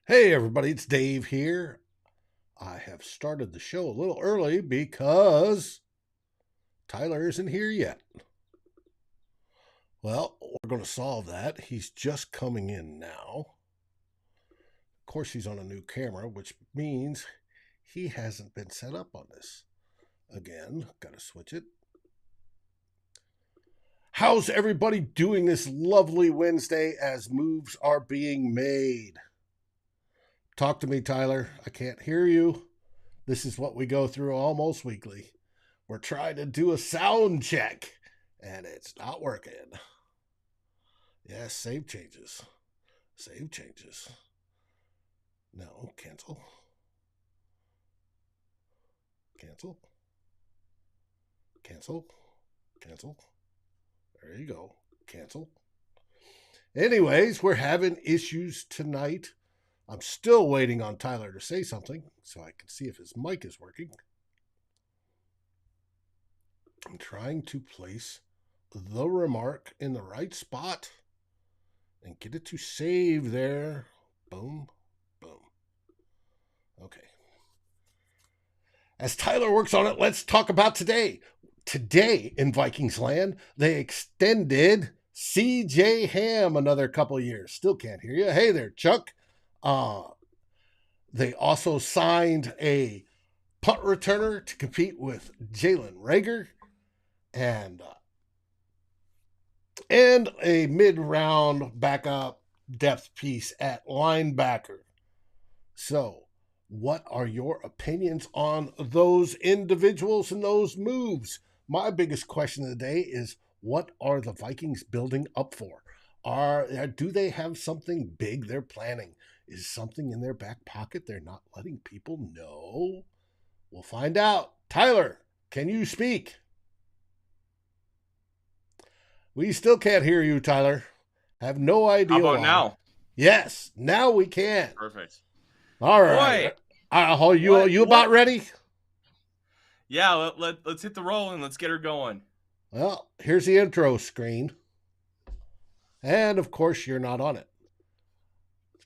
Hey everybody, it's Dave here. I have started the show a little early because Tyler isn't here yet. Well, we're going to solve that. He's just coming in now. Of course, he's on a new camera, which means he hasn't been set up on this. Again, got to switch it. How's everybody doing this lovely Wednesday as moves are being made? Talk to me, Tyler. I can't hear you. This is what we go through almost weekly. We're trying to do a sound check, and it's not working. Yes, save changes. Save changes. No, cancel. Cancel. Cancel. Cancel. There you go. Cancel. Anyways, we're having issues tonight. I'm still waiting on Tyler to say something so I can see if his mic is working. I'm trying to place the remark in the right spot and get it to save there. Boom, boom. Okay. As Tyler works on it, let's talk about today. Today in Vikings land, they extended CJ Ham another couple years. Still can't hear you. Hey there, Chuck. They also signed a punt returner to compete with Jalen Reagor and a mid-round backup depth piece at linebacker. So, what are your opinions on those individuals and those moves? My biggest question of the day is, what are the Vikings building up for? Do they have something big they're planning? Is something in their back pocket they're not letting people know? We'll find out. Tyler, can you speak? We still can't hear you, Tyler. Have no idea. How about why. now? Yes, now we can. Perfect. All right. You about ready? Yeah, let's hit the roll and let's get her going. Well, here's the intro screen. And, of course, you're not on it.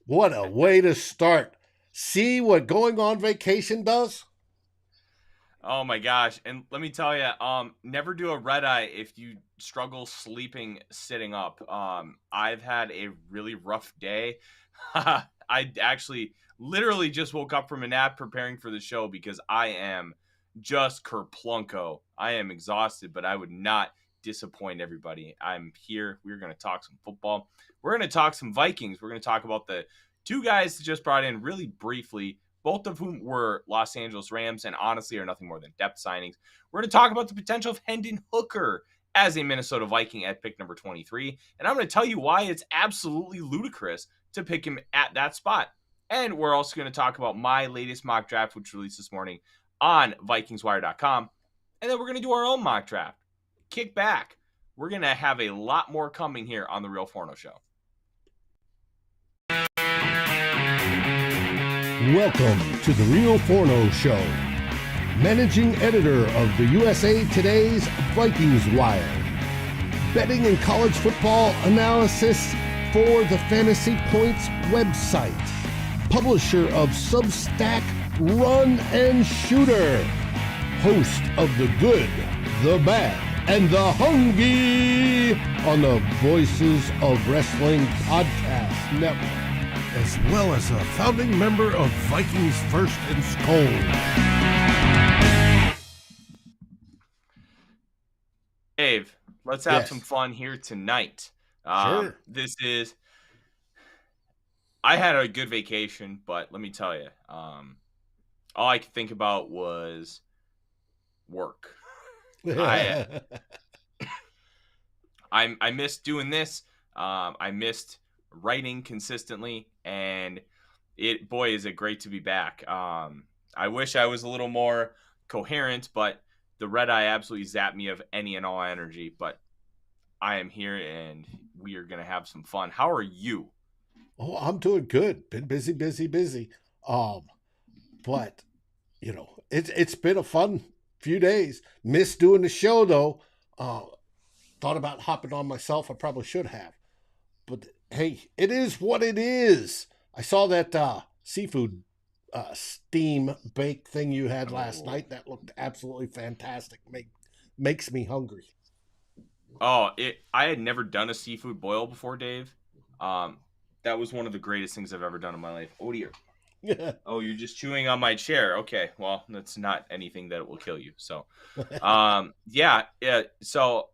What a way to start. See what going on vacation does? Oh, my gosh. And let me tell you, never do a red eye if you struggle sleeping sitting up. I've had a really rough day. I actually literally just woke up from a nap preparing for the show because I am just kerplunko. I am exhausted, but I would not disappoint everybody. I'm here. We're going to talk some football. We're going to talk some Vikings. We're going to talk about the two guys that just brought in really briefly, both of whom were Los Angeles Rams and honestly are nothing more than depth signings. We're going to talk about the potential of Hendon Hooker as a Minnesota Viking at pick number 23. And I'm going to tell you why it's absolutely ludicrous to pick him at that spot. And we're also going to talk about my latest mock draft, which released this morning on VikingsWire.com. And then we're going to do our own mock draft. Kick back. We're going to have a lot more coming here on the Real Forno Show. Welcome to the Real Forno Show. Managing editor of the USA Today's Vikings Wire. Betting and college football analysis for the Fantasy Points website. Publisher of Substack Run and Shooter. Host of The Good, The Bad, and The Hungry on the Voices of Wrestling Podcast Network, as well as a founding member of Vikings First and SKOL. Dave, let's have some fun here tonight. Sure. I had a good vacation, but let me tell you, all I could think about was work. I missed doing this. I missed writing consistently, and is it great to be back. I wish I was a little more coherent, but the red eye absolutely zapped me of any and all energy. But I am here, and we are going to have some fun. How are you? Oh, I'm doing good. Been busy. But you know, it's been a fun few days. Missed doing the show though. Thought about hopping on myself. I probably should have. But hey, it is what it is. I saw that seafood steam bake thing you had last Oh, night. That looked absolutely fantastic. Makes me hungry. I had never done a seafood boil before, Dave. Um, that was one of the greatest things I've ever done in my life. Oh dear. Oh, you're just chewing on my chair. Okay, well, that's not anything that will kill you. So, yeah. So,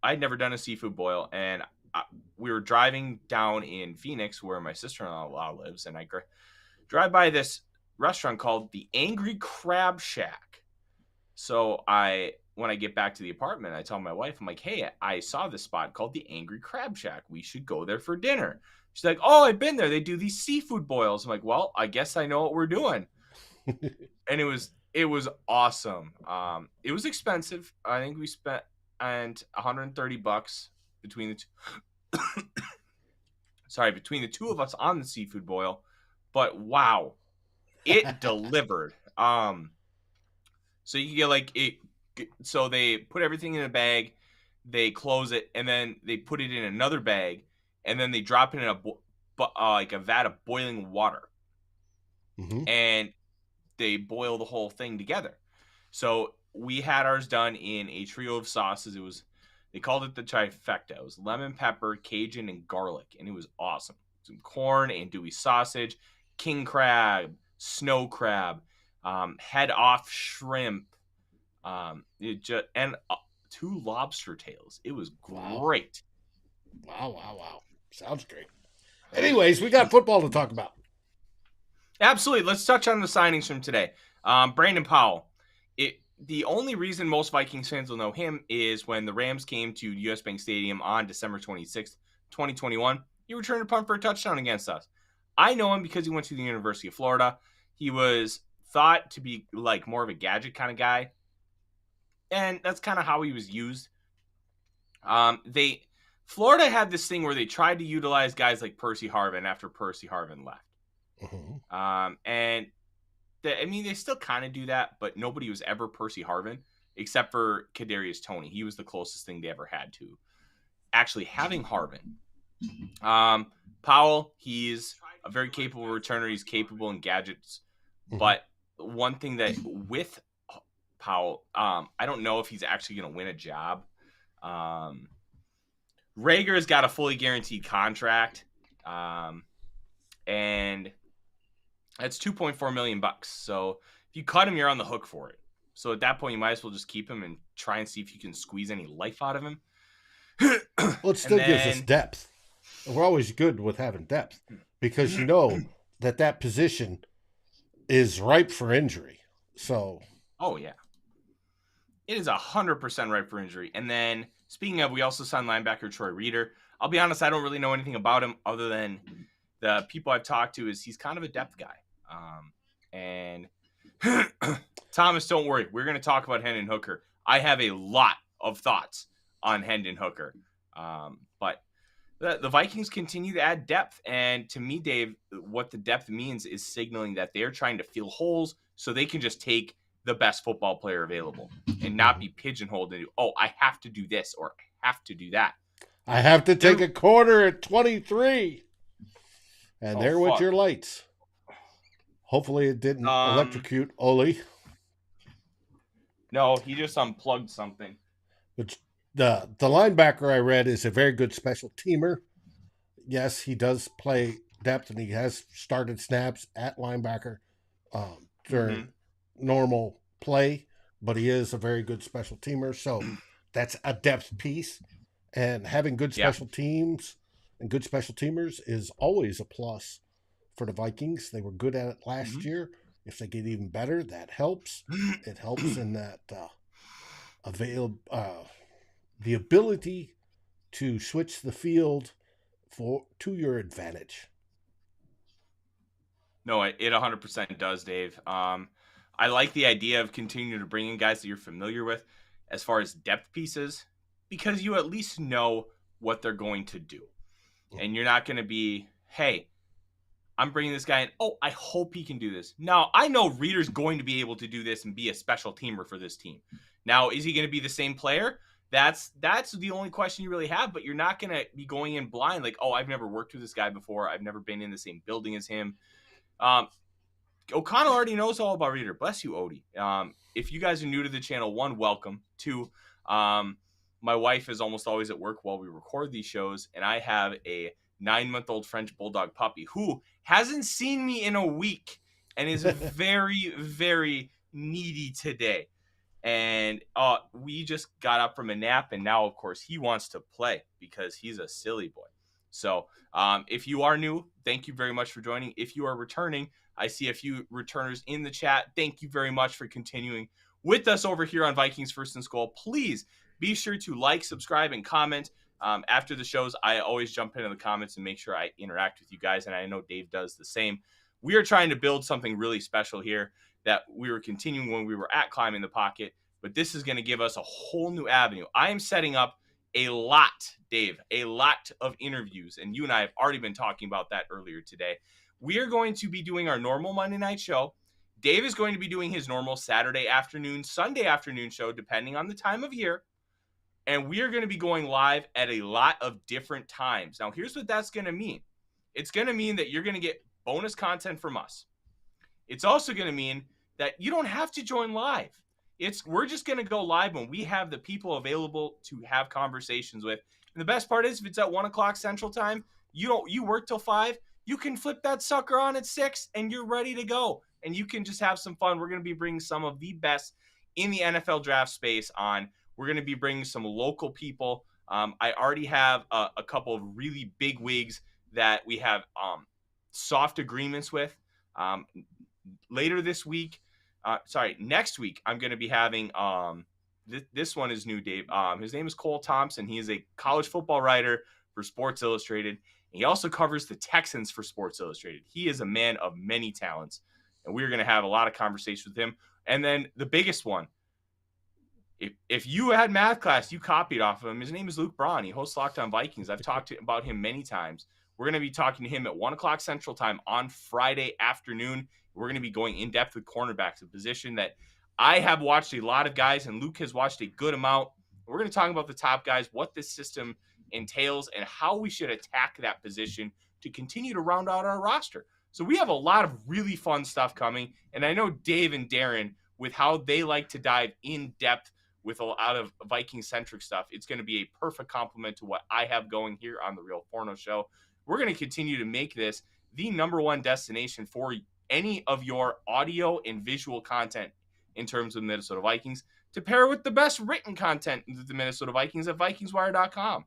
I'd never done a seafood boil, and we were driving down in Phoenix, where my sister-in-law lives, and I drive by this restaurant called the Angry Crab Shack. So when I get back to the apartment, I tell my wife, I'm like, hey, I saw this spot called the Angry Crab Shack. We should go there for dinner. She's like, oh, I've been there. They do these seafood boils. I'm like, well, I guess I know what we're doing. And it was awesome. It was expensive. I think we spent $130 between the two. Sorry, between the two of us on the seafood boil. But wow, it delivered. So you can get like it. So they put everything in a bag, they close it, and then they put it in another bag, and then they drop it in like a vat of boiling water, Mm-hmm. and they boil the whole thing together. So we had ours done in a trio of sauces. They called it the trifecta. It was lemon pepper, Cajun, and garlic, and it was awesome. Some corn, andouille sausage, king crab, snow crab, head off shrimp, and 2 lobster tails. It was Wow. great. Wow. Sounds great. Anyways, we got football to talk about. Absolutely. Let's touch on the signings from today. Brandon Powell. The only reason most Vikings fans will know him is when the Rams came to US Bank Stadium on December 26th, 2021. He returned a punt for a touchdown against us. I know him because he went to the University of Florida. He was thought to be like more of a gadget kind of guy, and that's kind of how he was used. Florida had this thing where they tried to utilize guys like Percy Harvin after Percy Harvin left. Mm-hmm. And they still kind of do that, but nobody was ever Percy Harvin except for Kadarius Toney. He was the closest thing they ever had to actually having Harvin. Powell, he's a very capable returner. He's capable in gadgets. Mm-hmm. But one thing that with Powell, I don't know if he's actually going to win a job. Rager's got a fully guaranteed contract. And that's $2.4 million. So if you cut him, you're on the hook for it. So at that point, you might as well just keep him and try and see if you can squeeze any life out of him. Well, it still gives us depth. We're always good with having depth because you know that position is ripe for injury. So, oh yeah, it is 100% ripe for injury. And then speaking of, we also signed linebacker Troy Reeder. I'll be honest, I don't really know anything about him other than the people I've talked to. He's kind of a depth guy. And Thomas, don't worry, we're going to talk about Hendon Hooker. I have a lot of thoughts on Hendon Hooker. But the Vikings continue to add depth. And to me, Dave, what the depth means is signaling that they're trying to fill holes so they can just take the best football player available and not be pigeonholed into, I have to do this or I have to do that. I have to take a quarter at 23. And there went your lights. Hopefully it didn't electrocute Oli. No, he just unplugged something. But the linebacker I read is a very good special teamer. Yes, he does play depth, and he has started snaps at linebacker during normal play, but he is a very good special teamer. So that's a depth piece. And having good special teams and good special teamers is always a plus for the Vikings. They were good at it last year. If they get even better, that helps. It helps in that the ability to switch the field to your advantage. No, it 100% does, Dave. I like the idea of continuing to bring in guys that you're familiar with as far as depth pieces, because you at least know what they're going to do. And you're not going to be, hey, I'm bringing this guy in. Oh, I hope he can do this. Now, I know Reeder's going to be able to do this and be a special teamer for this team. Now, is he going to be the same player? That's the only question you really have, but you're not going to be going in blind like, oh, I've never worked with this guy before. I've never been in the same building as him. O'Connell already knows all about Reader. Bless you, Odie. If you guys are new to the channel, one, welcome. Two, my wife is almost always at work while we record these shows, and I have a 9-month-old French Bulldog puppy who hasn't seen me in a week and is very, very needy today. And we just got up from a nap, and now, of course, he wants to play because he's a silly boy. So if you are new, thank you very much for joining. If you are returning, I see a few returners in the chat. Thank you very much for continuing with us over here on Vikings First and SKOL. Please be sure to like, subscribe, and comment. After the shows, I always jump into the comments and make sure I interact with you guys, and I know Dave does the same. We are trying to build something really special here that we were continuing when we were at Climbing the Pocket, but this is going to give us a whole new avenue. I am setting up a lot, Dave, a lot of interviews, and you and I have already been talking about that earlier today. We are going to be doing our normal Monday night show. Dave is going to be doing his normal Saturday afternoon, Sunday afternoon show, depending on the time of year. And we are going to be going live at a lot of different times. Now, here's what that's going to mean. It's going to mean that you're going to get bonus content from us. It's also going to mean that you don't have to join live. We're just going to go live when we have the people available to have conversations with. And the best part is, if it's at 1 o'clock Central Time, you work till 5, you can flip that sucker on at 6, and you're ready to go. And you can just have some fun. We're going to be bringing some of the best in the NFL draft space on. We're going to be bringing some local people. I already have a couple of really big wigs that we have soft agreements with. Later this week, next week, I'm going to be having, this one is new, Dave. His name is Cole Thompson. He is a college football writer for Sports Illustrated. And he also covers the Texans for Sports Illustrated. He is a man of many talents, and we're going to have a lot of conversations with him. And then the biggest one, if you had math class, you copied off of him. His name is Luke Braun. He hosts Locked On Vikings. I've talked about him many times. We're going to be talking to him at 1 o'clock Central Time on Friday afternoon. We're going to be going in depth with cornerbacks, a position that I have watched a lot of guys, and Luke has watched a good amount. We're going to talk about the top guys, what this system entails, and how we should attack that position to continue to round out our roster. So we have a lot of really fun stuff coming, and I know Dave and Darren, with how they like to dive in depth with a lot of Viking-centric stuff, it's going to be a perfect complement to what I have going here on the Real Forno Show. We're going to continue to make this the #1 destination for any of your audio and visual content in terms of Minnesota Vikings, to pair with the best written content of the Minnesota Vikings at VikingsWire.com.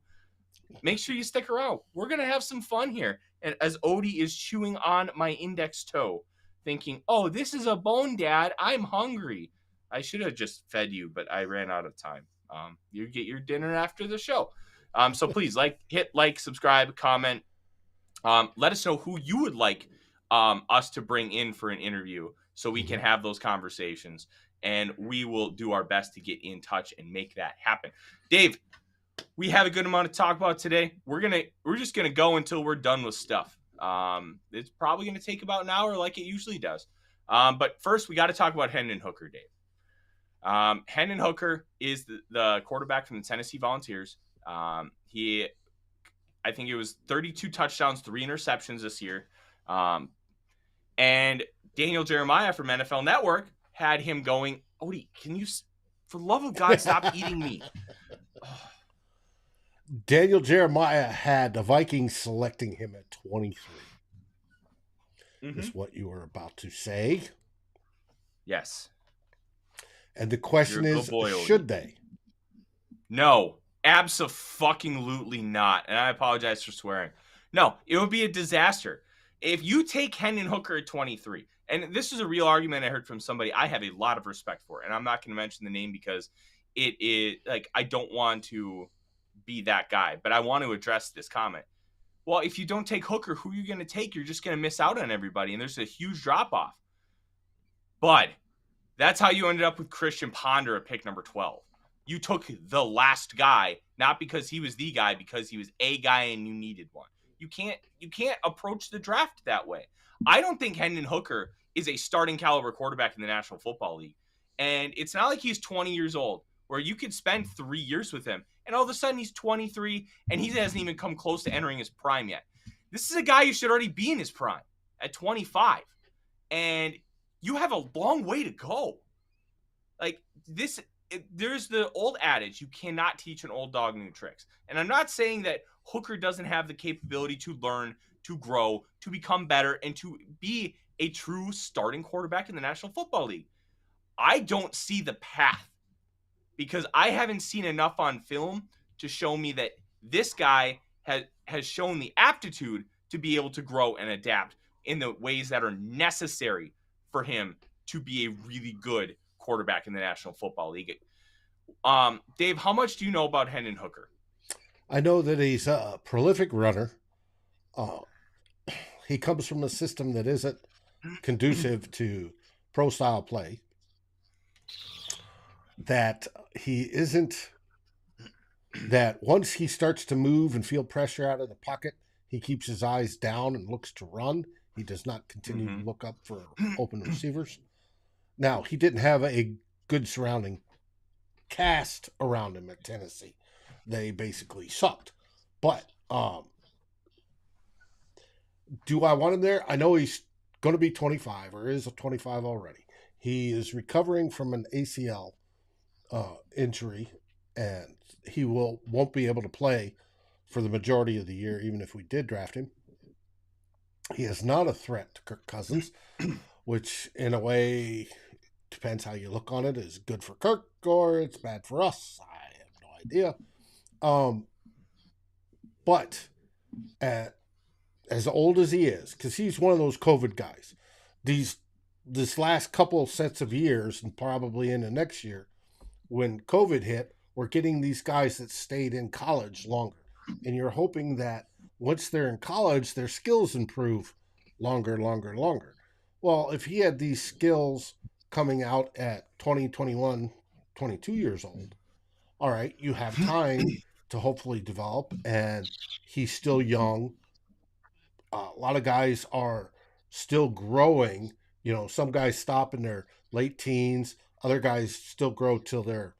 Make sure you stick around. We're going to have some fun here. And as Odie is chewing on my index toe, thinking, oh, this is a bone, Dad. I'm hungry. I should have just fed you, but I ran out of time. You get your dinner after the show. So please hit like, subscribe, comment. Let us know who you would like us to bring in for an interview so we can have those conversations, and we will do our best to get in touch and make that happen. Dave, we have a good amount to talk about today. We're just gonna go until we're done with stuff. It's probably gonna take about an hour, like it usually does. But first, we got to talk about Hendon Hooker, Dave. Hendon Hooker is the quarterback from the Tennessee Volunteers. I think it was 32 touchdowns, 3 interceptions this year. And Daniel Jeremiah from NFL Network had him going, Odie, can you, for the love of God, stop eating me? Daniel Jeremiah had the Vikings selecting him at 23. Is what you were about to say. Yes. And the question is, should they? No, abso-fucking-lutely not. And I apologize for swearing. No, it would be a disaster. If you take Hendon Hooker at 23, and this is a real argument I heard from somebody I have a lot of respect for, and I'm not going to mention the name because it is, like, I don't want to be that guy, but I want to address this comment. Well, if you don't take Hooker, who are you going to take? You're just going to miss out on everybody, and there's a huge drop-off. But that's how you ended up with Christian Ponder at pick number 12. You took the last guy, not because he was the guy, because he was a guy and you needed one. You can't approach the draft that way. I don't think Hendon Hooker is a starting caliber quarterback in the National Football League. And it's not like he's 20 years old. where you could spend 3 years with him, and all of a sudden he's 23, and he hasn't even come close to entering his prime yet. This is a guy who should already be in his prime at 25, and you have a long way to go. Like this, there's the old adage, you cannot teach an old dog new tricks. And I'm not saying that Hooker doesn't have the capability to learn, to grow, to become better, and to be a true starting quarterback in the National Football League. I don't see the path because I haven't seen enough on film to show me that this guy has shown the aptitude to be able to grow and adapt in the ways that are necessary for him to be a really good quarterback in the National Football League. Dave, how much do you know about Hendon Hooker? I know that he's a prolific runner. He comes from a system that isn't conducive to pro-style play. That he isn't, that once he starts to move and feel pressure out of the pocket, he keeps his eyes down and looks to run. He does not continue to look up for open receivers. Now, he didn't have a good surrounding cast around him at Tennessee. They basically sucked. But do I want him there? I know he's going to be 25 or is 25 already. He is recovering from an ACL injury, and he won't be able to play for the majority of the year, even if we did draft him. He is not a threat to Kirk Cousins, which in a way, depends how you look on it, is good for Kirk or it's bad for us. I have no idea. But as old as he is, because he's one of those COVID guys, this last couple sets of years, and probably in the next year, when COVID hit, we're getting these guys that stayed in college longer. And you're hoping that once they're in college, their skills improve longer. Well, if he had these skills coming out at 20, 21, 22 years old, all right, you have time to hopefully develop, and he's still young. A lot of guys are still growing. You know, some guys stop in their late teens. Other guys still grow till their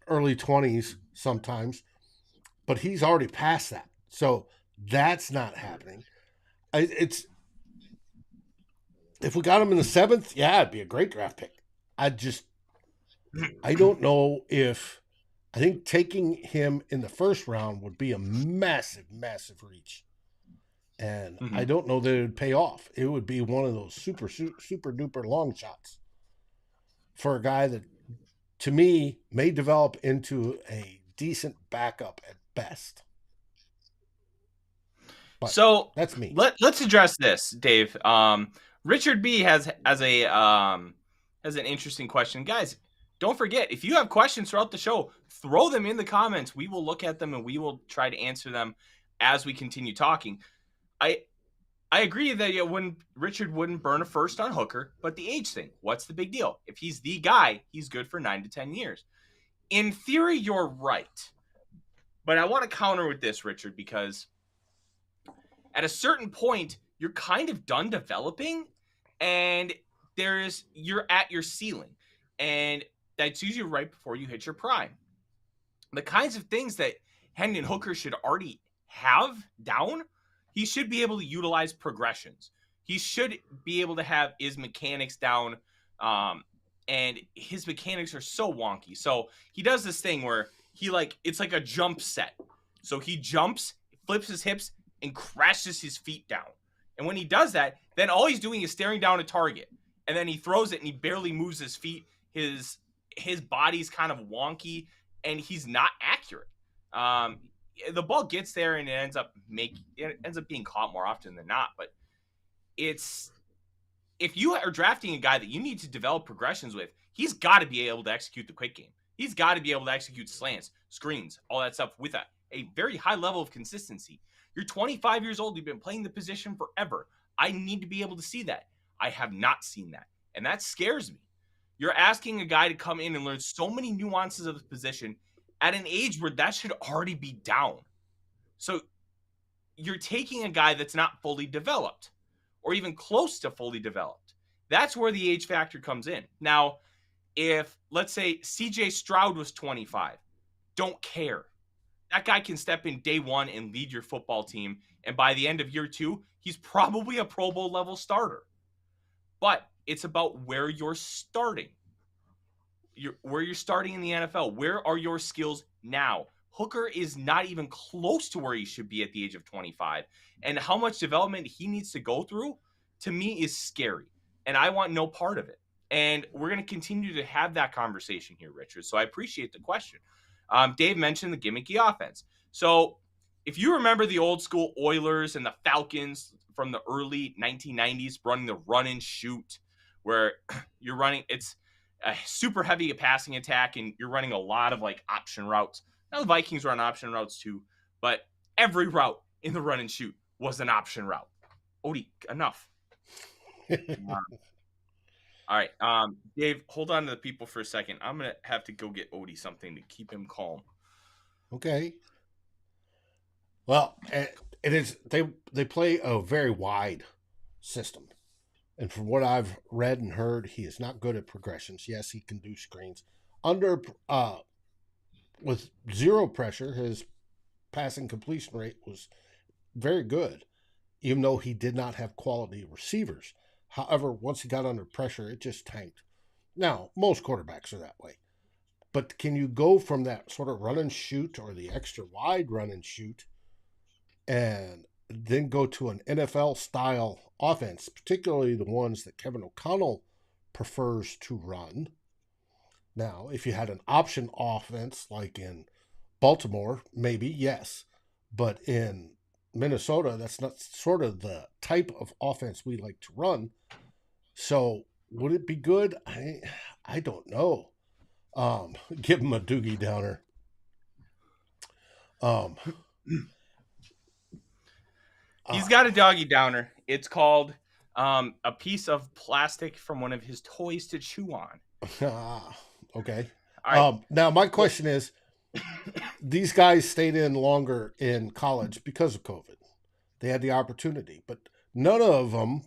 early 20s sometimes. But he's already past that. So that's not happening. If we got him in the 7th, yeah, it'd be a great draft pick. I don't know if, I think taking him in the 1st round would be a massive reach. And I don't know that it would pay off. It would be one of those super duper long shots for a guy that, to me, may develop into a decent backup at best. But so that's me. Let's address this, Dave. Richard B has an interesting question. Guys, don't forget, if you have questions throughout the show, throw them in the comments. We will look at them and we will try to answer them as we continue talking. I agree that Richard wouldn't burn a 1st on Hooker, but the age thing, what's the big deal? If he's the guy, he's good for 9 to 10 years. In theory, you're right. But I want to counter with this, Richard, because at a certain point, you're kind of done developing, and you're at your ceiling. And that's usually right before you hit your prime. The kinds of things that Hendon Hooker should already have down, he should be able to utilize progressions. He should be able to have his mechanics down, and his mechanics are so wonky. So he does this thing where it's like a jump set. So he jumps, flips his hips, and crashes his feet down. And when he does that, then all he's doing is staring down a target. And then he throws it, and he barely moves his feet. His body's kind of wonky, and he's not accurate. The ball gets there, and it ends up being caught more often than not. But if you are drafting a guy that you need to develop progressions with, he's got to be able to execute the quick game. He's got to be able to execute slants, screens, all that stuff with a very high level of consistency. You're 25 years old. You've been playing the position forever. I need to be able to see that. I have not seen that, and that scares me. You're asking a guy to come in and learn so many nuances of the position at an age where that should already be down. So you're taking a guy that's not fully developed or even close to fully developed. That's where the age factor comes in. Now, if, let's say, CJ Stroud was 25, don't care. That guy can step in day one and lead your football team. And by the end of year 2, he's probably a Pro Bowl level starter. But it's about where you're starting. Where you're starting in the NFL. Where are your skills now? Hooker is not even close to where he should be at the age of 25. And how much development he needs to go through, to me, is scary. And I want no part of it. And we're going to continue to have that conversation here, Richard. So I appreciate the question. Dave mentioned the gimmicky offense. So if you remember the old school Oilers and the Falcons from the early 1990s running the run and shoot, where you're running, it's a super heavy passing attack and you're running a lot of like option routes. Now the Vikings run option routes too, but every route in the run and shoot was an option route. Odie, enough. All right, Dave, hold on to the people for a second. I'm gonna have to go get Odie something to keep him calm. Okay. Well, it is they play a very wide system, and from what I've read and heard, he is not good at progressions. Yes, he can do screens under with zero pressure. His passing completion rate was very good, even though he did not have quality receivers. However, once he got under pressure, it just tanked. Now, most quarterbacks are that way. But can you go from that sort of run and shoot or the extra wide run and shoot and then go to an NFL style offense, particularly the ones that Kevin O'Connell prefers to run? Now, if you had an option offense like in Baltimore, maybe, yes. But in Minnesota, that's not sort of the type of offense we like to run. So would it be good? I don't know. Give him a Doogie Downer. He's got a doggy downer. It's called a piece of plastic from one of his toys to chew on. Okay. All right. Now my question is, these guys stayed in longer in college because of COVID. They had the opportunity, but none of them,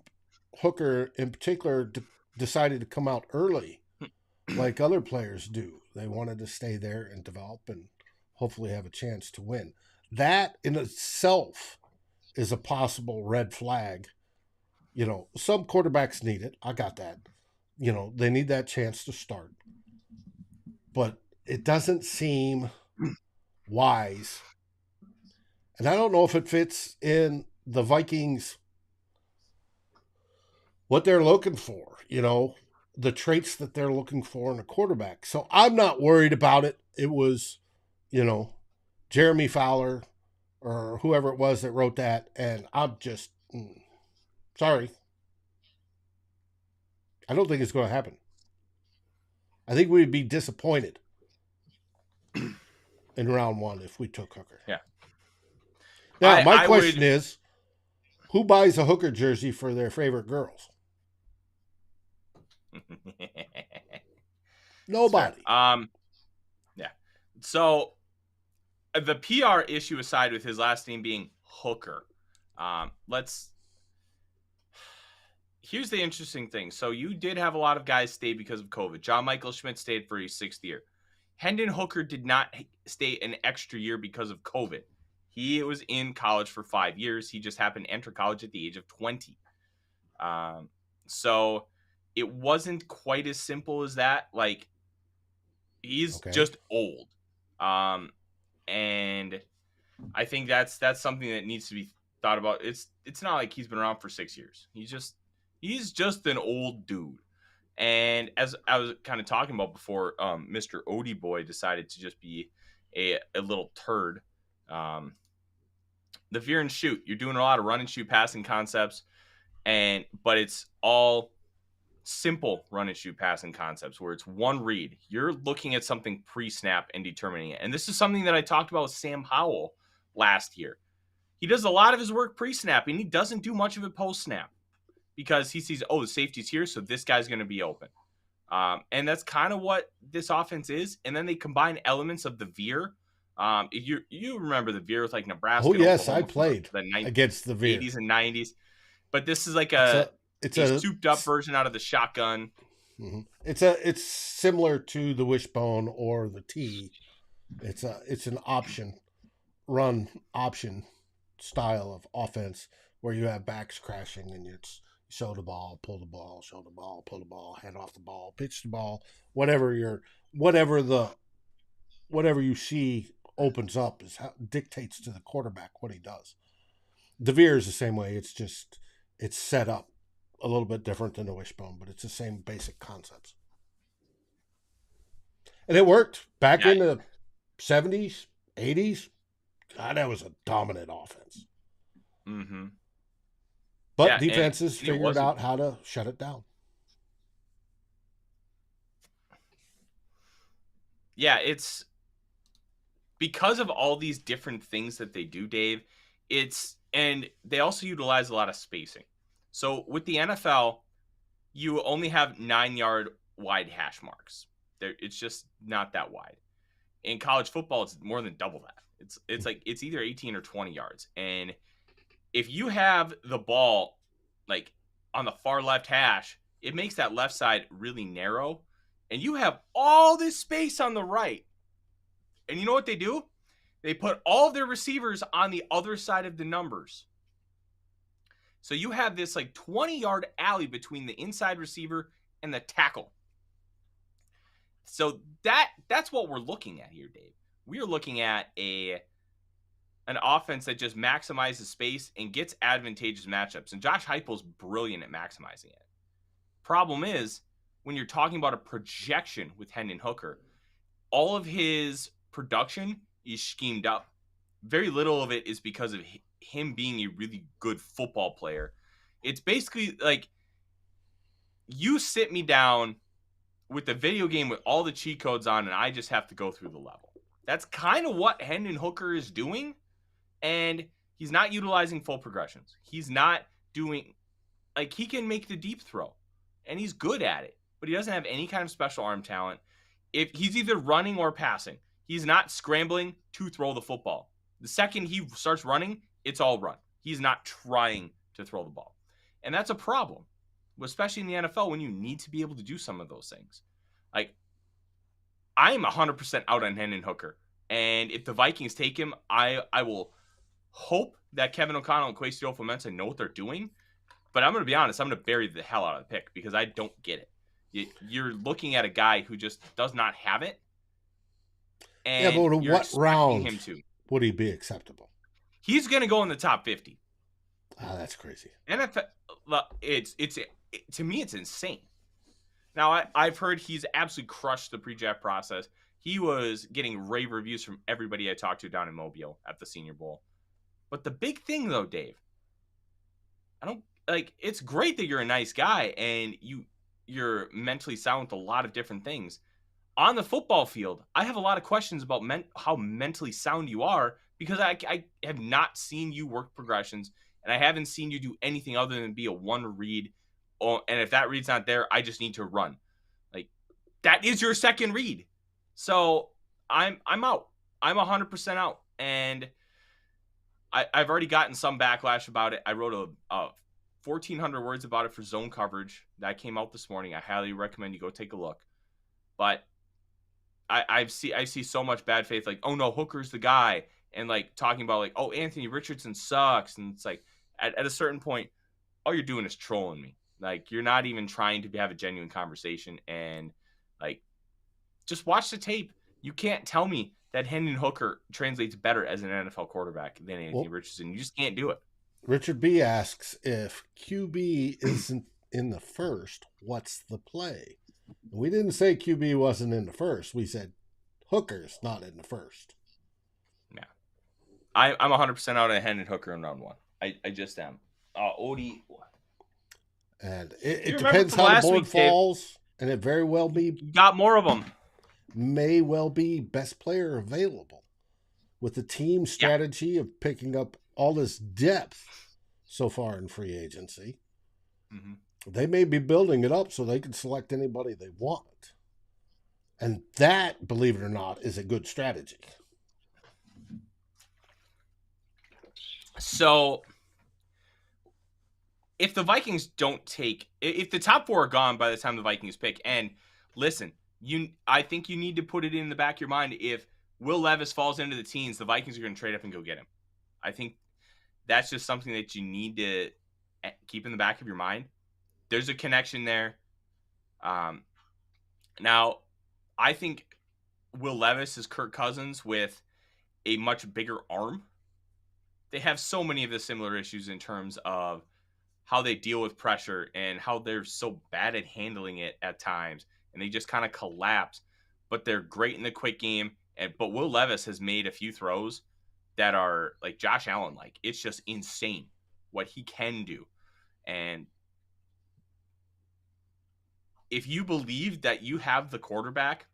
Hooker in particular, decided to come out early like other players do. They wanted to stay there and develop and hopefully have a chance to win. That in itself is a possible red flag. You know, some quarterbacks need it. I got that. You know, they need that chance to start. But it doesn't seem wise. And I don't know if it fits in the Vikings, what they're looking for, you know, the traits that they're looking for in a quarterback. So I'm not worried about it. It was, you know, Jeremy Fowler or whoever it was that wrote that. And I'm just, sorry. I don't think it's going to happen. I think we'd be disappointed in round 1 if we took Hooker. Yeah. Now, my question is, who buys a Hooker jersey for their favorite girls? Nobody. Yeah. So the PR issue aside, with his last name being Hooker, here's the interesting thing. So you did have a lot of guys stay because of COVID. John Michael Schmidt stayed for his 6th year. Hendon Hooker did not stay an extra year because of COVID. He was in college for 5 years. He just happened to enter college at the age of 20. So it wasn't quite as simple as that. Like, he's just old. And I think that's something that needs to be thought about. It's not like he's been around for 6 years. He's just an old dude. And as I was kind of talking about before, Mr. Odie Boy decided to just be a little turd. The veer and shoot, you're doing a lot of run and shoot passing concepts, but it's all simple run and shoot passing concepts where it's one read. You're looking at something pre-snap and determining it. And this is something that I talked about with Sam Howell last year. He does a lot of his work pre-snap, and he doesn't do much of it post-snap because he sees, the safety's here, so this guy's going to be open. And that's kind of what this offense is. And then they combine elements of the veer. You remember the veer with like Nebraska. Oh, yes, I played against the veer. 80s and 90s. But this is like it's a souped up version out of the shotgun. Mm-hmm. It's similar to the wishbone or the T. It's an run option style of offense where you have backs crashing and it's show the ball, pull the ball, show the ball, pull the ball, head off the ball, pitch the ball, whatever whatever you see opens up is how dictates to the quarterback what he does. DeVere is the same way. It's set up a little bit different than the wishbone, but it's the same basic concepts. And it worked back in the 70s, 80s. God, that was a dominant offense. Mm-hmm. But defenses figured out how to shut it down. Yeah, it's because of all these different things that they do, Dave. And they also utilize a lot of spacing. So with the NFL, you only have 9-yard wide hash marks. It's just not that wide. In college football, it's more than double that. It's either 18 or 20 yards. And if you have the ball like on the far left hash, it makes that left side really narrow. And you have all this space on the right. And you know what they do? They put all of their receivers on the other side of the numbers. So you have this like 20-yard alley between the inside receiver and the tackle. So that's what we're looking at here, Dave. We are looking at an offense that just maximizes space and gets advantageous matchups. And Josh Heupel's brilliant at maximizing it. Problem is, when you're talking about a projection with Hendon Hooker, all of his production is schemed up. Very little of it is because of him being a really good football player. It's basically like you sit me down with the video game with all the cheat codes on and I just have to go through the level. That's kind of what Hendon Hooker is doing, and he's not utilizing full progressions. He's not doing, like, he can make the deep throw, and he's good at it, but he doesn't have any kind of special arm talent. If he's either running or passing, he's not scrambling to throw the football. The second he starts running, it's all run. He's not trying to throw the ball. And that's a problem, especially in the NFL when you need to be able to do some of those things. Like, I'm 100% out on Hendon Hooker. And if the Vikings take him, I will hope that Kevin O'Connell and Kwesi Ofo-Mensah know what they're doing. But I'm going to be honest, I'm going to bury the hell out of the pick because I don't get it. You're looking at a guy who just does not have it. And yeah, but what round him to. Would he be acceptable? He's going to go in the top 50. Oh, that's crazy. NFL, to me, it's insane. Now, I've heard he's absolutely crushed the pre-draft process. He was getting rave reviews from everybody I talked to down in Mobile at the Senior Bowl. But the big thing, though, Dave, it's great that you're a nice guy and you're mentally sound with a lot of different things. On the football field, I have a lot of questions about how mentally sound you are because I have not seen you work progressions and I haven't seen you do anything other than be a one read. And if that read's not there, I just need to run. Like, that is your second read. So I'm out. I'm 100% out. And I've already gotten some backlash about it. I wrote a 1,400 words about it for Zone Coverage that came out this morning. I highly recommend you go take a look. But I see so much bad faith, like, oh no, Hooker's the guy, and like talking about like, oh, Anthony Richardson sucks, and it's like at a certain point, all you're doing is trolling me. Like, you're not even trying to have a genuine conversation, and like, just watch the tape. You can't tell me that Hendon Hooker translates better as an NFL quarterback than Anthony Richardson. You just can't do it. Richard B asks, if QB isn't in the first, what's the play? We didn't say QB wasn't in the first. We said Hooker's not in the first. Yeah. I'm 100% out on Hendon Hooker in round one. I just am. Odie. And it depends how the board falls, and it very well be... You got more of them. May well be best player available. With the team strategy of picking up all this depth so far in free agency, they may be building it up so they can select anybody they want. And that, believe it or not, is a good strategy. So, if the Vikings don't take, if the top 4 are gone by the time the Vikings pick, and listen, I think you need to put it in the back of your mind. If Will Levis falls into the teens, the Vikings are going to trade up and go get him. I think that's just something that you need to keep in the back of your mind. There's a connection there. Now, I think Will Levis is Kirk Cousins with a much bigger arm. They have so many of the similar issues in terms of how they deal with pressure and how they're so bad at handling it at times, and they just kind of collapse. But they're great in the quick game. But Will Levis has made a few throws that are like Josh Allen like. It's just insane what he can do. And if you believe that you have the quarterback,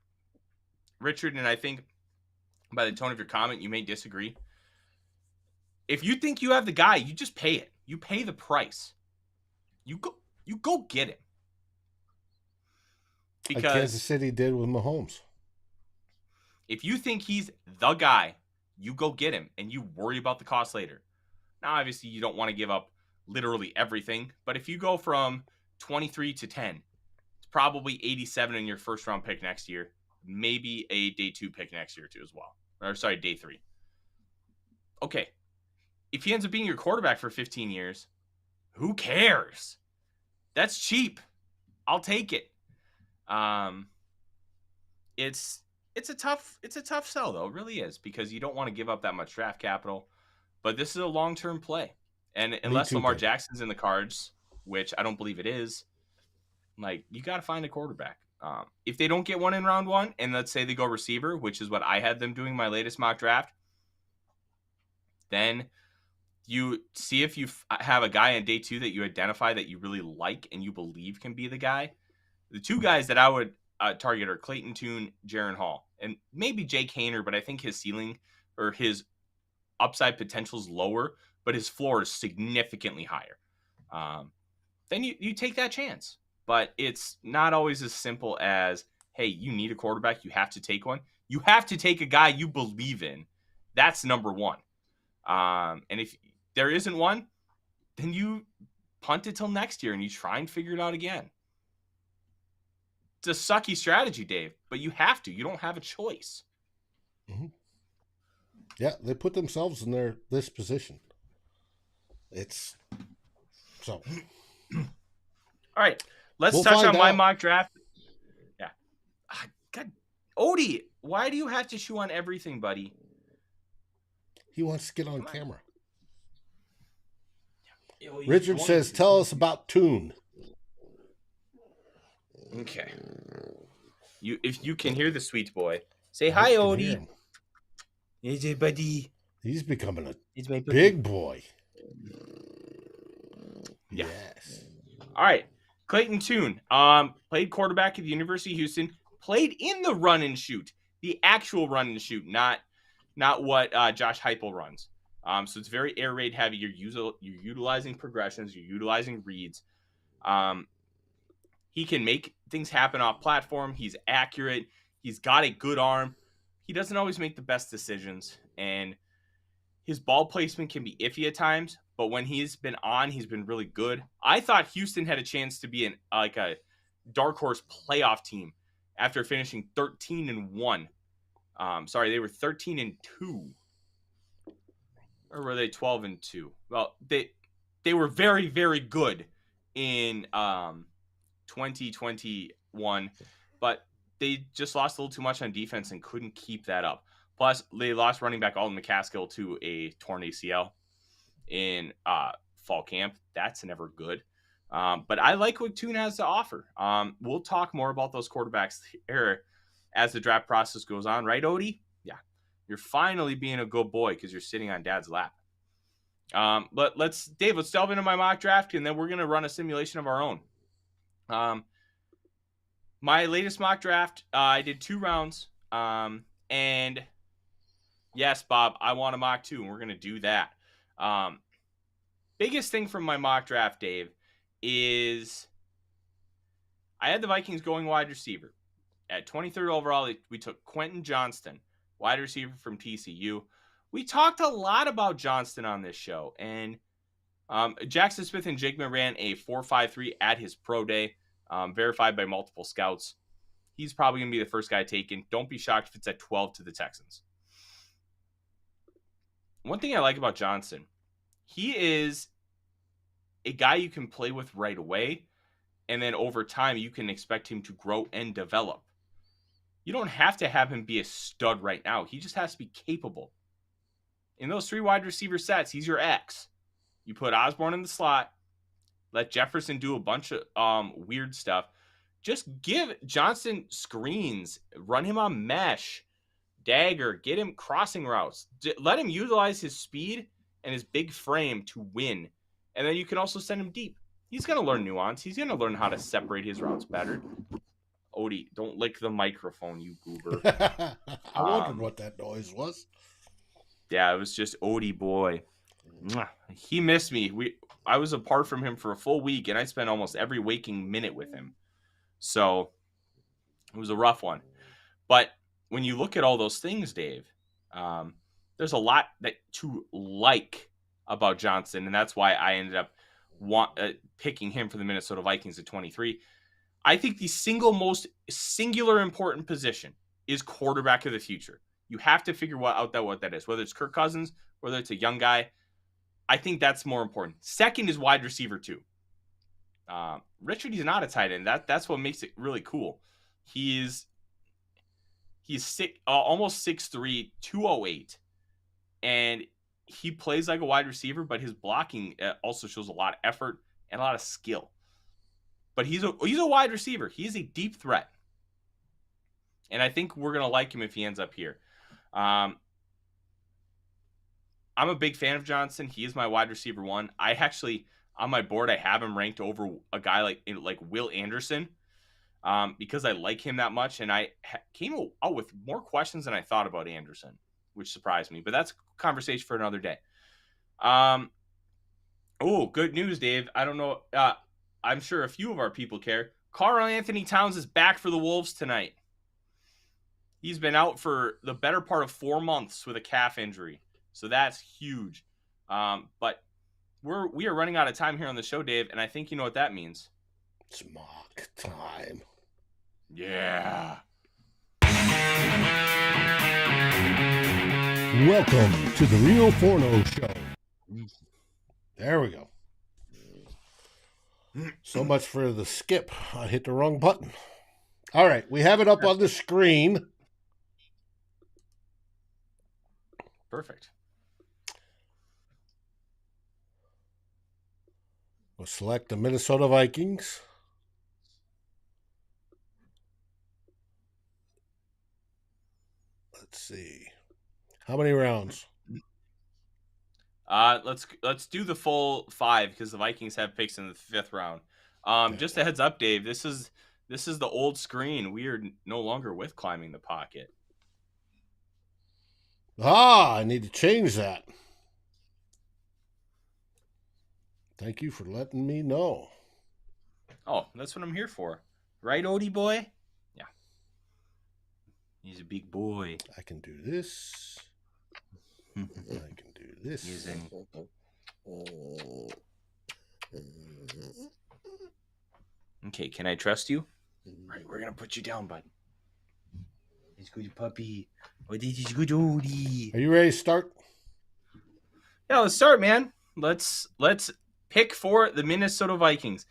Richard, and I think by the tone of your comment, you may disagree. If you think you have the guy, you just pay it. You pay the price. You go get him. Because like Kansas City did with Mahomes. If you think he's the guy, you go get him and you worry about the cost later. Now, obviously, you don't want to give up literally everything, but if you go from 23 to 10, it's probably 87 in your first round pick next year, maybe a day 2 pick next year too as well. Or sorry, day 3. Okay. If he ends up being your quarterback for 15 years, who cares? That's cheap. I'll take it. It's a tough sell though. It really is, because you don't want to give up that much draft capital. But this is a long-term play. And unless Lamar Jackson's in the cards, which I don't believe it is, like, you got to find a quarterback. If they don't get one in round 1, and let's say they go receiver, which is what I had them doing my latest mock draft, then you see if you have a guy on day 2 that you identify that you really like and you believe can be the guy. The 2 guys that I would target are Clayton Tune, Jaron Hall, and maybe Jake Haener, but I think his ceiling or his upside potential is lower, but his floor is significantly higher. Then you take that chance. But it's not always as simple as, hey, you need a quarterback, you have to take one. You have to take a guy you believe in. That's number 1. And if there isn't one, then you punt it till next year and you try and figure it out again. It's a sucky strategy, Dave, but you have to. You don't have a choice. Mm-hmm. Yeah, they put themselves in this position. It's so. All right, let's touch on my mock draft. Yeah. God, Odie, why do you have to chew on everything, buddy? He wants to get on camera. Richard says, tell us about Tune. Okay. If you can hear the sweet boy, say hi, Odie. Hey, buddy. He's becoming a big boy. Yeah. Yes. All right. Clayton Tune, played quarterback at the University of Houston, played in the run and shoot, the actual run and shoot, not what Josh Heupel runs. So it's very air raid heavy. You're utilizing progressions. You're utilizing reads. He can make things happen off platform. He's accurate. He's got a good arm. He doesn't always make the best decisions, and his ball placement can be iffy at times. But when he's been on, he's been really good. I thought Houston had a chance to be a dark horse playoff team after finishing 13-1. Sorry, they were 13-2. Or were they 12-2? Well, they were very, very good in 2021, but they just lost a little too much on defense and couldn't keep that up. Plus, they lost running back Alden McCaskill to a torn ACL in fall camp. That's never good. But I like what Tune has to offer. We'll talk more about those quarterbacks here as the draft process goes on. Right, Odie? Yeah. You're finally being a good boy because you're sitting on Dad's lap. But let's delve into my mock draft, and then we're going to run a simulation of our own. My latest mock draft, I did 2 rounds. And yes, Bob, I want a mock too, and we're going to do that. Biggest thing from my mock draft, Dave, is I had the Vikings going wide receiver. At 23rd overall, we took Quentin Johnston, wide receiver from TCU. We talked a lot about Johnston on this show, and Jackson Smith and Jigma ran a 4.53 at his pro day, verified by multiple scouts. He's probably going to be the first guy taken. Don't be shocked if it's at 12 to the Texans. One thing I like about Johnston, he is a guy you can play with right away, and then over time you can expect him to grow and develop. You don't have to have him be a stud right now. He just has to be capable. In those 3 wide receiver sets, he's your X. You put Osborne in the slot, let Jefferson do a bunch of weird stuff. Just give Johnston screens, run him on mesh, dagger, get him crossing routes. Let him utilize his speed and his big frame to win. And then you can also send him deep. He's going to learn nuance. He's going to learn how to separate his routes better. Odie, don't lick the microphone, you goober. I wondered what that noise was. Yeah, it was just Odie boy. He missed me. I was apart from him for a full week, and I spent almost every waking minute with him. So it was a rough one. But when you look at all those things, Dave, there's a lot to like about Johnston, and that's why I ended up picking him for the Minnesota Vikings at 23. I think the single most singular important position is quarterback of the future. You have to figure out what that is, whether it's Kirk Cousins, whether it's a young guy. I think that's more important. Second is wide receiver too. Richard, he's not a tight end. That's what makes it really cool. He's almost 6'3", 208, and he plays like a wide receiver, but his blocking also shows a lot of effort and a lot of skill. But he's a wide receiver. He's a deep threat. And I think we're going to like him if he ends up here. I'm a big fan of Johnston. He is my wide receiver 1. I actually, on my board, I have him ranked over a guy like Will Anderson because I like him that much. And I came out with more questions than I thought about Anderson, which surprised me. But that's a conversation for another day. Good news, Dave. I don't know. I'm sure a few of our people care. Karl Anthony Towns is back for the Wolves tonight. He's been out for the better part of 4 months with a calf injury. So that's huge. But we are running out of time here on the show, Dave, and I think you know what that means. It's mock time. Yeah. Welcome to the Real Forno Show. There we go. So much for the skip. I hit the wrong button. All right, we have it up on the screen. Perfect. We'll select the Minnesota Vikings. Let's see. How many rounds? Let's do the full 5 because the Vikings have picks in the 5th round. Just a heads up, Dave. This is the old screen. We are no longer with climbing the pocket. I need to change that. Thank you for letting me know. Oh, that's what I'm here for. Right, Odie boy? Yeah. He's a big boy. I can do this. I can do this. Okay, can I trust you? All right, we're going to put you down, bud. It's good, puppy. Oh, this is good, Odie. Are you ready to start? Yeah, let's start, man. Let's pick for the Minnesota Vikings.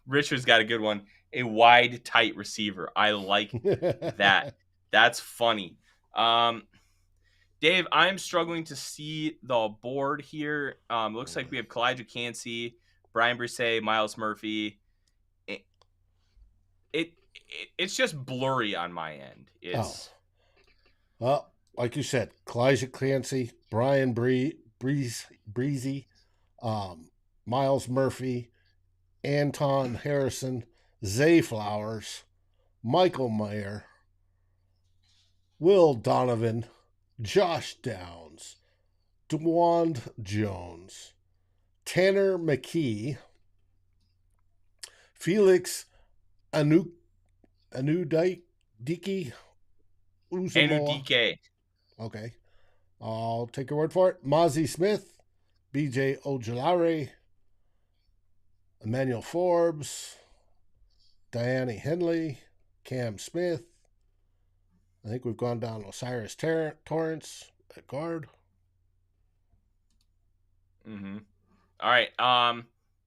Richard's got a good one. A wide, tight receiver. I like that. That's funny. Dave, I'm struggling to see the board here. Looks like we have Kalijah Cansey, Brian Brisset, Miles Murphy. It's just blurry on my end. Well, like you said, Kalijah Cansey, Brian Breezy, Miles Murphy, Anton Harrison, Zay Flowers, Michael Mayer, Will Donovan, Josh Downs, DeWand Jones, Tanner McKee, Felix Anudike Usamoah. Anudike. Okay. I'll take your word for it. Mozzie Smith, BJ Ojulari, Emmanuel Forbes, Diane Henley, Cam Smith. I think we've gone down Osiris Torrance at guard. Mm-hmm. All right.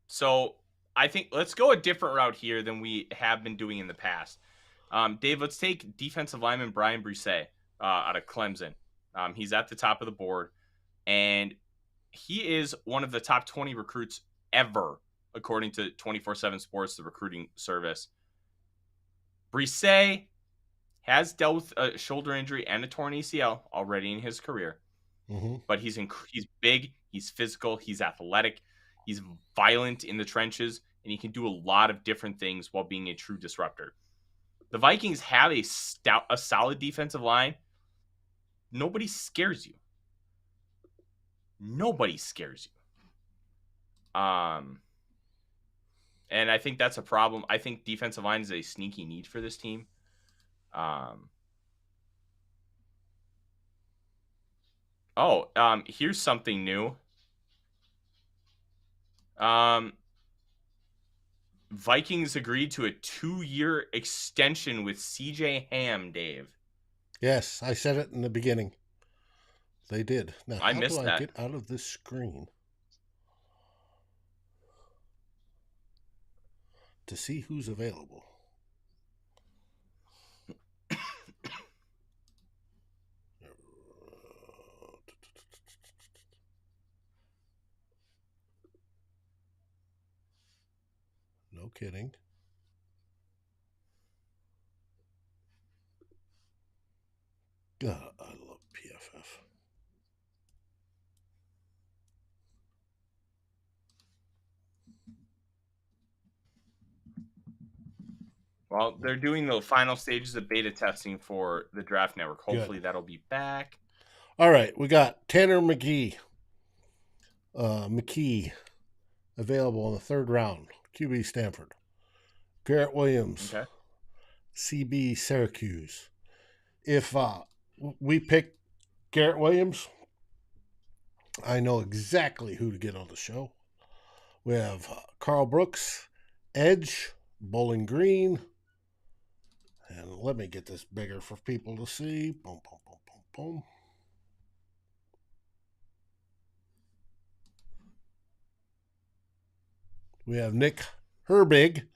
So I think let's go a different route here than we have been doing in the past. Dave, let's take defensive lineman Brian Brisset out of Clemson. He's at the top of the board, and he is one of the top 20 recruits ever, according to 24/7 Sports, the recruiting service. Brisset has dealt with a shoulder injury and a torn ACL already in his career. Mm-hmm. But he's big, he's physical, he's athletic, he's violent in the trenches, and he can do a lot of different things while being a true disruptor. The Vikings have a solid defensive line. Nobody scares you. Nobody scares you. And I think that's a problem. I think defensive line is a sneaky need for this team. Here's something new. Vikings agreed to a 2-year extension with CJ Ham, Dave. Yes, I said it in the beginning. They did. Now, I missed that. Get out of this screen to see who's available? No kidding. God, I love PFF. Well, they're doing the final stages of beta testing for the Draft Network. Hopefully that'll be back. All right, we got Tanner McKee available in the 3rd round, QB Stanford. Garrett Williams, Okay. CB Syracuse. If we pick Garrett Williams, I know exactly who to get on the show. We have Carl Brooks, Edge, Bowling Green. And let me get this bigger for people to see. Boom, boom, boom, boom, boom. We have Nick Herbig,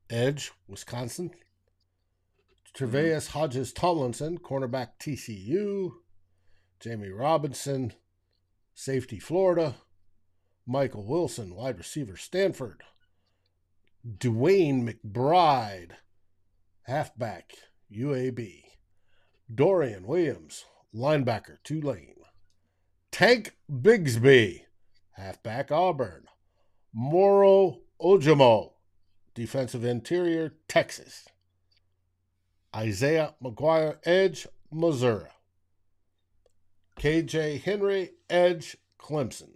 Edge, Wisconsin. Tre'Vius Hodges Tomlinson, cornerback TCU. Jamie Robinson, safety Florida. Michael Wilson, wide receiver Stanford. Dwayne McBride, halfback UAB. Dorian Williams, linebacker Tulane. Tank Bigsby, halfback Auburn. Moro Ojimo, defensive interior Texas. Isaiah McGuire, edge Missouri. KJ Henry, edge Clemson.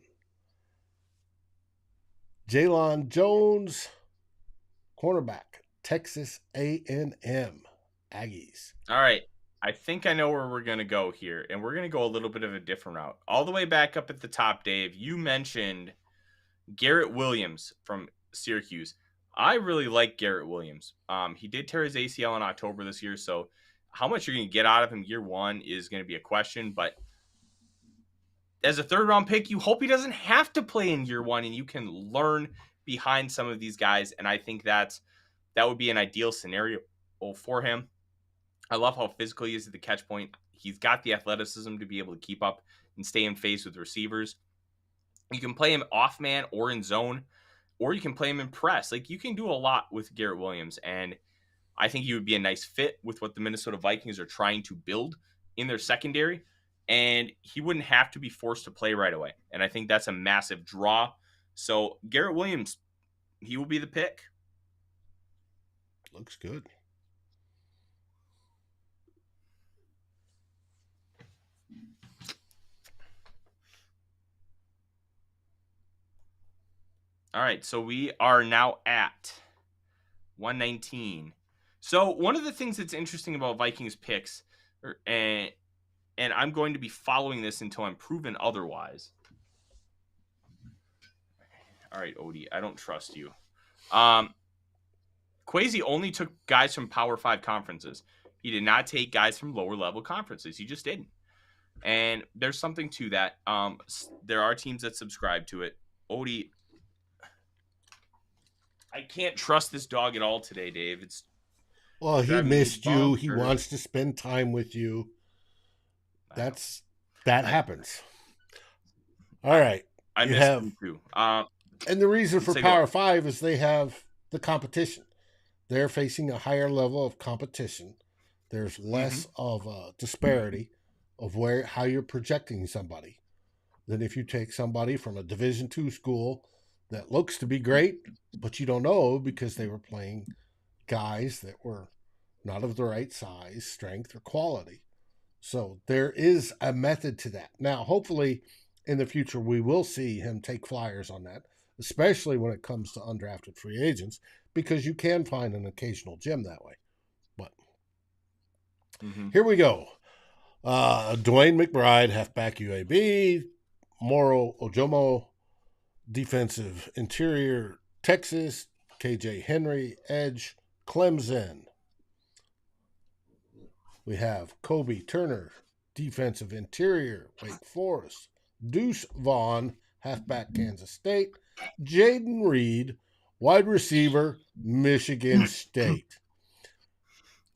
Jalon Jones, cornerback Texas A&M Aggies. All right. I think I know where we're going to go here, and we're going to go a little bit of a different route. All the way back up at the top, Dave, you mentioned Garrett Williams from Syracuse. I really like Garrett Williams. He did tear his ACL in October this year, so how much you're going to get out of him year one is going to be a question, but as a 3rd-round pick, you hope he doesn't have to play in year one, and you can learn behind some of these guys, and I think that would be an ideal scenario for him. I love how physical he is at the catch point. He's got the athleticism to be able to keep up and stay in phase with receivers. You can play him off man or in zone, or you can play him in press. Like, you can do a lot with Garrett Williams, and I think he would be a nice fit with what the Minnesota Vikings are trying to build in their secondary, and he wouldn't have to be forced to play right away, and I think that's a massive draw. So Garrett Williams, he will be the pick. Looks good. All right, so we are now at 119. So one of the things that's interesting about Vikings picks, and I'm going to be following this until I'm proven otherwise. All right, Odie, I don't trust you. Kwesi only took guys from Power 5 conferences. He did not take guys from lower level conferences. He just didn't. And there's something to that. There are teams that subscribe to it. Odie, I can't trust this dog at all today, Dave. It's Well, he driving me missed you. He bonkers. wants to spend time with you. That I- happens. All right. I You missed have- him too. And the reason for Say Power what? 5 is they have the competition. They're facing a higher level of competition. There's less of a disparity of how you're projecting somebody than if you take somebody from a Division II school that looks to be great, but you don't know because they were playing guys that were not of the right size, strength, or quality. So there is a method to that. Now, hopefully, in the future, we will see him take flyers on that, especially when it comes to undrafted free agents, because you can find an occasional gem that way. But here we go. Dwayne McBride, halfback UAB. Moro Ojomo, defensive interior, Texas. KJ Henry, edge, Clemson. We have Kobe Turner, defensive interior, Wake Forest. Deuce Vaughn, halfback, Kansas State. Jaden Reed, wide receiver, Michigan State.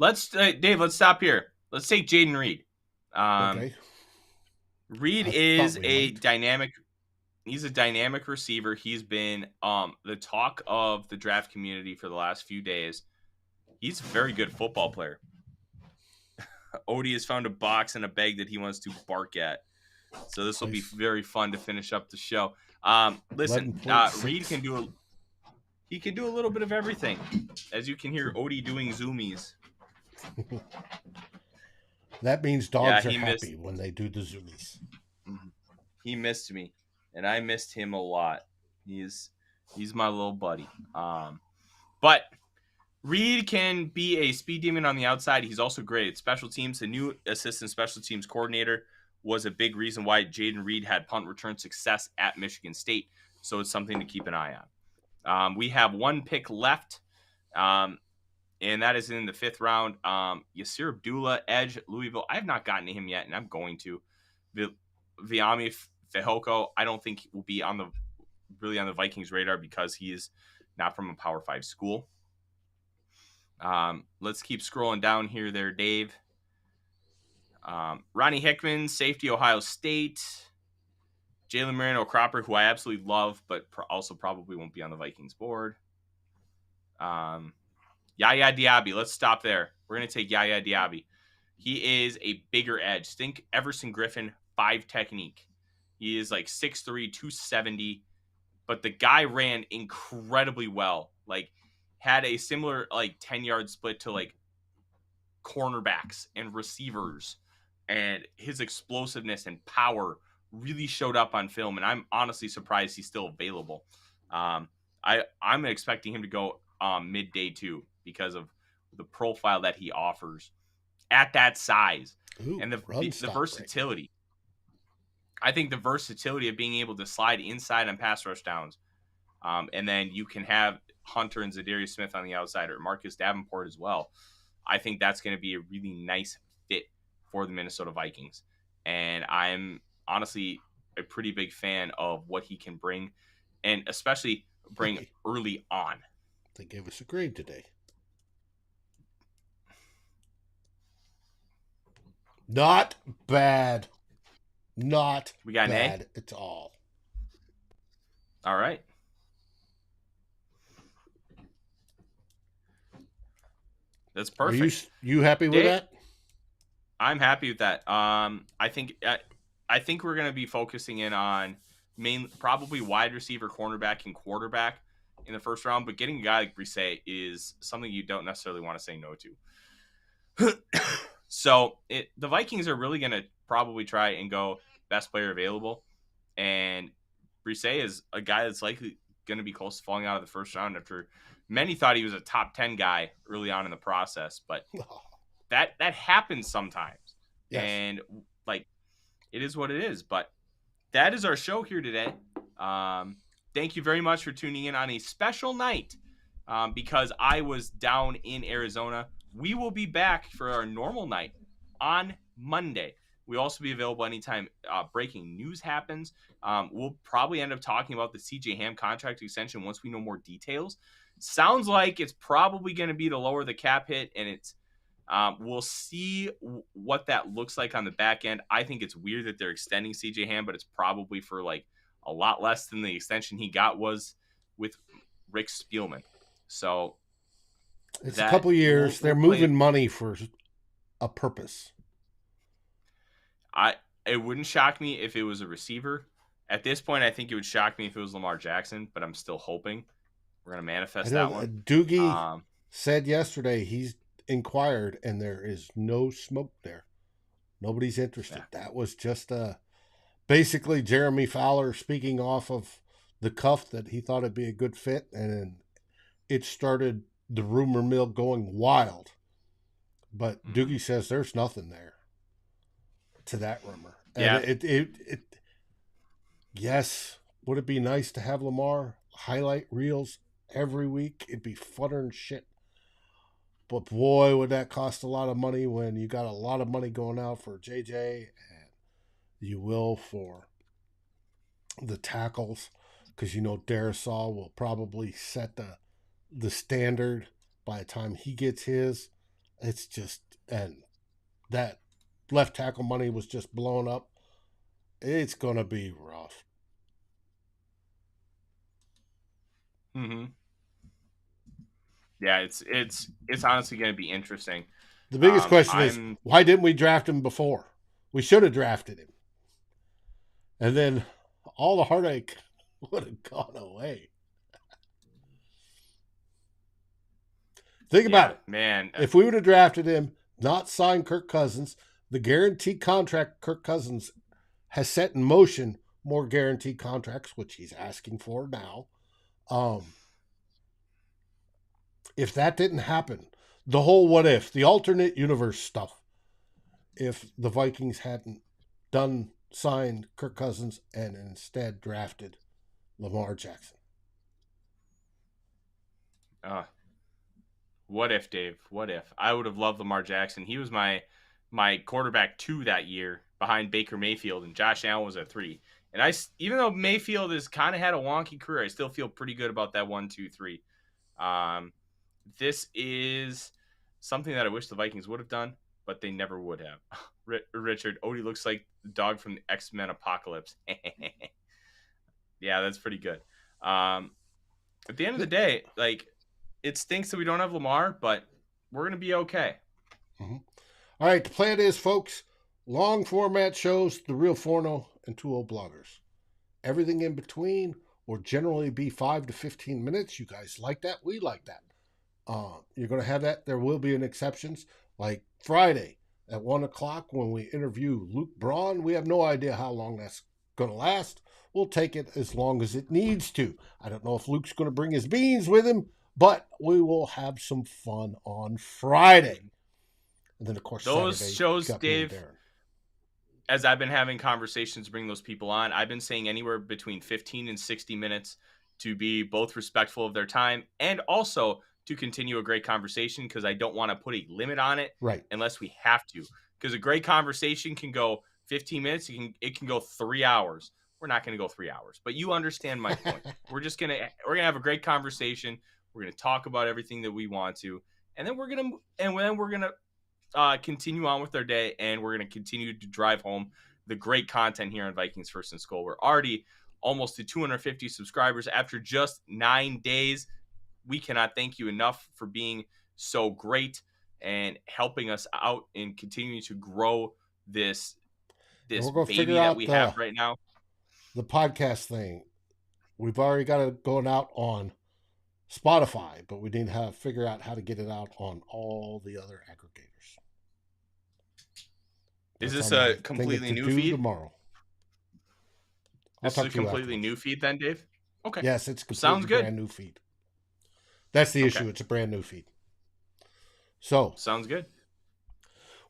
Dave, let's stop here. Let's take Jaden Reed. Okay. Reed is a dynamic. He's a dynamic receiver. He's been the talk of the draft community for the last few days. He's a very good football player. Odie has found a box and a bag that he wants to bark at. So this will be very fun to finish up the show. Listen, Reed can do a little bit of everything. As you can hear Odie doing zoomies. That means dogs are happy when they do the zoomies. He missed me, and I missed him a lot. He's my little buddy. But Reed can be a speed demon on the outside. He's also great at special teams. The new assistant special teams coordinator was a big reason why Jaden Reed had punt return success at Michigan State. So it's something to keep an eye on. We have one pick left, and that is in the 5th round. Yasir Abdullah, edge, Louisville. I have not gotten to him yet, and I'm going to. Viami Fehoko, I don't think will be on the Vikings radar because he is not from a Power 5 school. Let's keep scrolling down here there, Dave. Ronnie Hickman, safety, Ohio State. Jalen Moreno Cropper, who I absolutely love, but also probably won't be on the Vikings board. Yaya Diaby, let's stop there. We're going to take Yaya Diaby. He is a bigger edge. Think Everson Griffin, 5 technique. He is like 6'3", 270, but the guy ran incredibly well. Like, had a similar 10-yard split to cornerbacks and receivers, and his explosiveness and power really showed up on film, and I'm honestly surprised he's still available. I'm expecting him to go midday too because of the profile that he offers at that size. And the versatility. I think the versatility of being able to slide inside on pass rush downs, and then you can have Hunter and Zadarius Smith on the outside, or Marcus Davenport as well. I think that's going to be a really nice fit for the Minnesota Vikings. And I'm honestly a pretty big fan of what he can bring, and especially bring early on. They gave us a grade today. Not bad. Not we got bad an A? at all. All right. That's perfect. Are you happy with that? I'm happy with that. I think we're going to be focusing in on probably wide receiver, cornerback, and quarterback in the 1st round. But getting a guy like Brisset is something you don't necessarily want to say no to. So the Vikings are really going to probably try and go best player available. And Brisset is a guy that's likely going to be close to falling out of the 1st round after many thought he was a top 10 guy early on in the process. But that happens sometimes. Yes. And it is what it is. But that is our show here today. Thank you very much for tuning in on a special night because I was down in Arizona. We will be back for our normal night on Monday. We'll also be available anytime breaking news happens. We'll probably end up talking about the CJ Ham contract extension once we know more details. Sounds like it's probably going to be to lower the cap hit, and it's we'll see what that looks like on the back end. I think it's weird that they're extending CJ Ham, but it's probably for like a lot less than the extension he got was with Rick Spielman. So it's a couple years. They're moving money for a purpose. It wouldn't shock me if it was a receiver. At this point, I think it would shock me if it was Lamar Jackson, but I'm still hoping we're going to manifest that one. Doogie said yesterday he's inquired, and there is no smoke there. Nobody's interested. Yeah. That was just basically Jeremy Fowler speaking off of the cuff that he thought it'd be a good fit, and it started the rumor mill going wild. But Doogie says there's nothing there to that rumor. Yeah. And it yes, would it be nice to have Lamar highlight reels every week? It'd be funner than shit. But boy, would that cost a lot of money when you got a lot of money going out for JJ, and you will for the tackles, because Darisaw will probably set the standard by the time he gets his. It's just, and that left tackle money was just blown up. It's gonna be rough. Yeah, it's honestly going to be interesting. The biggest question is, why didn't we draft him before? We should have drafted him. And then all the heartache would have gone away. Think about it. Man. If we would have drafted him, not signed Kirk Cousins, the guaranteed contract Kirk Cousins has set in motion more guaranteed contracts, which he's asking for now. If that didn't happen, the whole what if, the alternate universe stuff, if the Vikings hadn't signed Kirk Cousins and instead drafted Lamar Jackson. What if, Dave? What if? I would have loved Lamar Jackson. He was my quarterback 2 that year behind Baker Mayfield, and Josh Allen was at 3. And even though Mayfield has kind of had a wonky career, I still feel pretty good about that 1, 2, 3. This is something that I wish the Vikings would have done, but they never would have. Richard, Odie looks like the dog from the X-Men Apocalypse. Yeah, that's pretty good. At the end of the day, like, it stinks that we don't have Lamar, but we're going to be okay. Mm-hmm. All right, the plan is, folks, long format shows, the Real Forno, and 2 old bloggers. Everything in between will generally be 5 to 15 minutes. You guys like that? We like that. You're going to have that. There will be an exceptions, like Friday at 1 o'clock when we interview Luke Braun. We have no idea how long that's going to last. We'll take it as long as it needs to. I don't know if Luke's going to bring his beans with him, but we will have some fun on Friday. And then, of course, those Saturday, shows, Dave, as I've been having conversations to bring those people on, I've been saying anywhere between 15 and 60 minutes to be both respectful of their time and also to continue a great conversation, because I don't want to put a limit on it unless we have to. Because a great conversation can go 15 minutes. It can go 3 hours. We're not going to go 3 hours, but you understand my point. we're going to have a great conversation. We're going to talk about everything that we want to, and then we're going to continue on with our day, and we're going to continue to drive home the great content here on Vikings First and SKOL. We're already almost to 250 subscribers after just 9 days. We cannot thank you enough for being so great and helping us out in continuing to grow this baby that we have right now. The podcast thing, we've already got it going out on Spotify, but we need to figure out how to get it out on all the other aggregators. Is this a completely new feed? Tomorrow. This is a completely new feed then, Dave? Okay. Yes, it's a completely brand new feed. That's the issue. It's a brand new feed. So. Sounds good.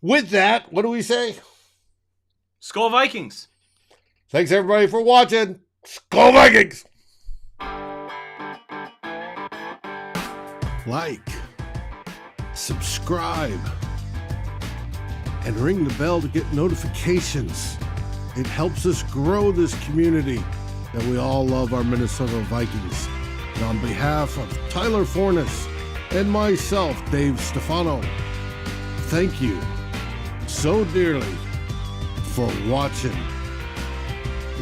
With that, what do we say? SKOL Vikings. Thanks, everybody, for watching. SKOL Vikings! like, subscribe, and ring the bell to get notifications. It helps us grow this community that we all love our Minnesota Vikings. And on behalf of Tyler Forness and myself, Dave Stefano, thank you so dearly for watching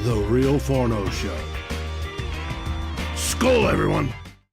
The Real Forno Show. SKOL, everyone!